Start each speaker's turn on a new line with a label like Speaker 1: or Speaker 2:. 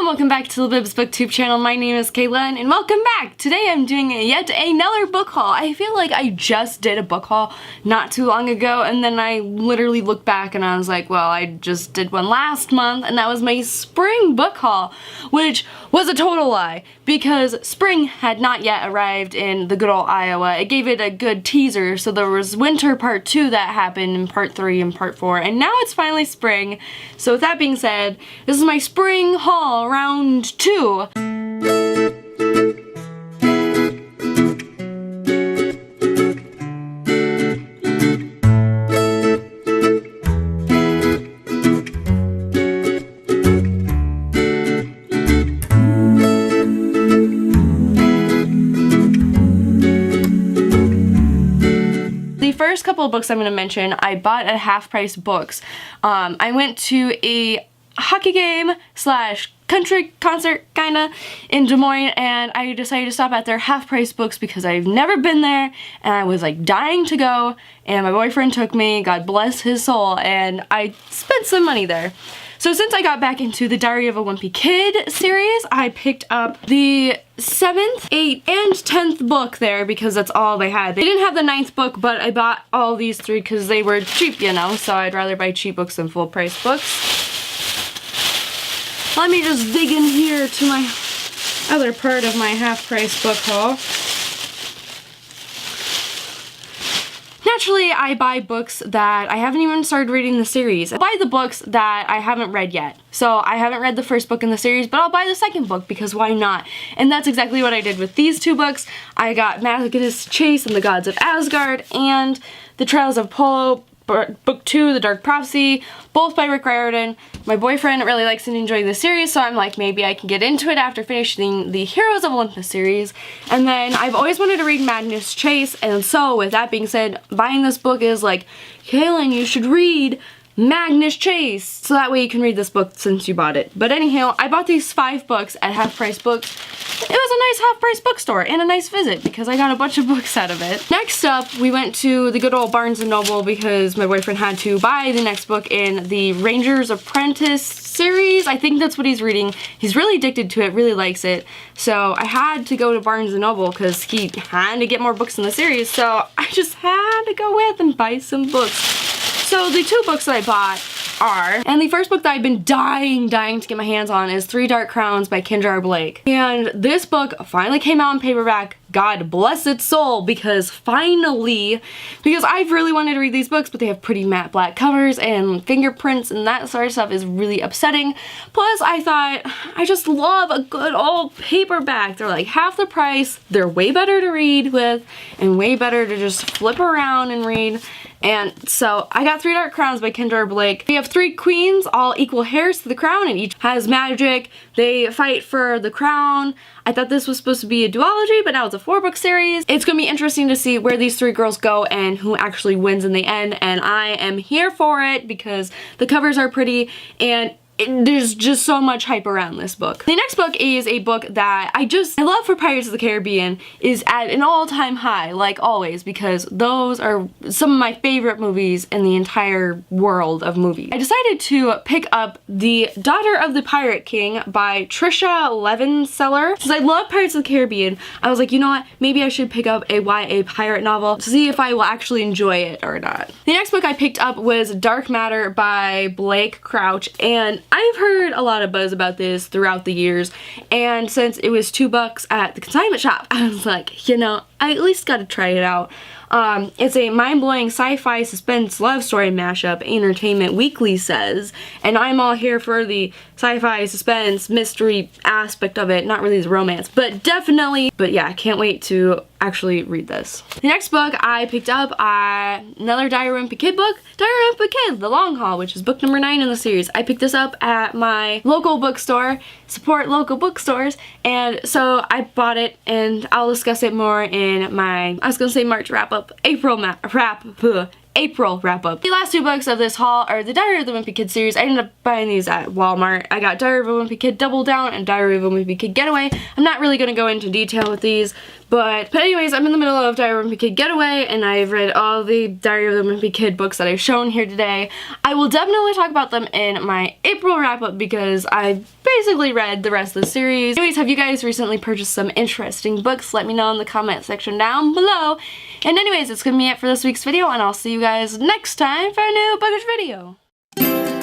Speaker 1: and welcome back to Libib's BookTube channel. My name is Kaylin and welcome back! Today I'm doing yet another book haul. I feel like I just did a book haul not too long ago and then I literally looked back and I was like, well, I just did one last month and that was my spring book haul, which was a total lie because spring had not yet arrived in the good old Iowa. It gave it a good teaser, so there was winter part 2 that happened and part 3 and part 4, and now it's finally spring. So with that being said, this is my spring haul round 2. First couple of books I'm going to mention, I bought at Half Price Books. I went to a hockey game slash country concert kinda in Des Moines and I decided to stop at their Half Price Books because I've never been there and I was like dying to go, and my boyfriend took me, God bless his soul, and I spent some money there. So since I got back into the Diary of a Wimpy Kid series, I picked up the 7th, 8th, and 10th book there because that's all they had. They didn't have the 9th book, but I bought all these 3 because they were cheap, you know, so I'd rather buy cheap books than full price books. Let me just dig in here to my other part of my Half Price book haul. Naturally, I buy books that I haven't even started reading the series. I buy the books that I haven't read yet. So I haven't read the first book in the series, but I'll buy the second book because why not? And that's exactly what I did with these 2 books. I got Magnus Chase and the Gods of Asgard and The Trials of Polo, Book 2, The Dark Prophecy, both by Rick Riordan. My boyfriend really likes and enjoys the series, so I'm like, maybe I can get into it after finishing the Heroes of Olympus series. And then I've always wanted to read Magnus Chase, and so with that being said, buying this book is like, Kaylin, you should read Magnus Chase, so that way you can read this book since you bought it. But anyhow, I bought these 5 books at Half Price Books. It was a nice Half Price bookstore and a nice visit because I got a bunch of books out of it. Next up, we went to the good old Barnes & Noble because my boyfriend had to buy the next book in the Ranger's Apprentice series. I think that's what he's reading. He's really addicted to it, really likes it. So I had to go to Barnes & Noble because he had to get more books in the series, so I just had to go with and buy some books. So the 2 books that I bought are, and the first book that I've been dying to get my hands on is 3 Dark Crowns by Kendra Blake. And this book finally came out in paperback. God bless its soul, because finally, because I've really wanted to read these books, but they have pretty matte black covers and fingerprints and that sort of stuff is really upsetting. Plus, I thought, I just love a good old paperback. They're like half the price, they're way better to read with, and way better to just flip around and read. And so I got 3 Dark Crowns by Kendra Blake. We have 3 queens, all equal heirs to the crown, and each has magic. They fight for the crown. I thought this was supposed to be a duology, but now it's a 4-book series. It's gonna be interesting to see where these 3 girls go and who actually wins in the end, and I am here for it because the covers are pretty and there's just so much hype around this book. The next book is a book that I love for Pirates of the Caribbean is at an all-time high, like always, because those are some of my favorite movies in the entire world of movies. I decided to pick up The Daughter of the Pirate King by Trisha Levenseller. Since I love Pirates of the Caribbean, I was like, you know what, maybe I should pick up a YA pirate novel to see if I will actually enjoy it or not. The next book I picked up was Dark Matter by Blake Crouch, and I've heard a lot of buzz about this throughout the years, and since it was $2 at the consignment shop, I was like, you know, I at least gotta try it out. It's a mind-blowing sci-fi suspense love story mashup, Entertainment Weekly says, and I'm all here for the sci-fi suspense mystery aspect of it, not really the romance, but definitely, but yeah, I can't wait to actually read this. The next book I picked up, another Diary of a Wimpy Kid book, Diary of a Wimpy Kid, The Long Haul, which is book number 9 in the series. I picked this up at my local bookstore, support local bookstores, and so I bought it, and I'll discuss it more in my, I was gonna say March wrap-up, April wrap-up. The last 2 books of this haul are the Diary of the Wimpy Kid series. I ended up buying these at Walmart. I got Diary of a Wimpy Kid Double Down and Diary of a Wimpy Kid Getaway. I'm not really going to go into detail with these, But anyways, I'm in the middle of Diary of a Wimpy Kid Getaway, and I've read all the Diary of the Wimpy Kid books that I've shown here today. I will definitely talk about them in my April wrap-up because I basically read the rest of the series. Anyways, have you guys recently purchased some interesting books? Let me know in the comment section down below. And anyways, it's gonna be it for this week's video, and I'll see you guys next time for a new bookish video.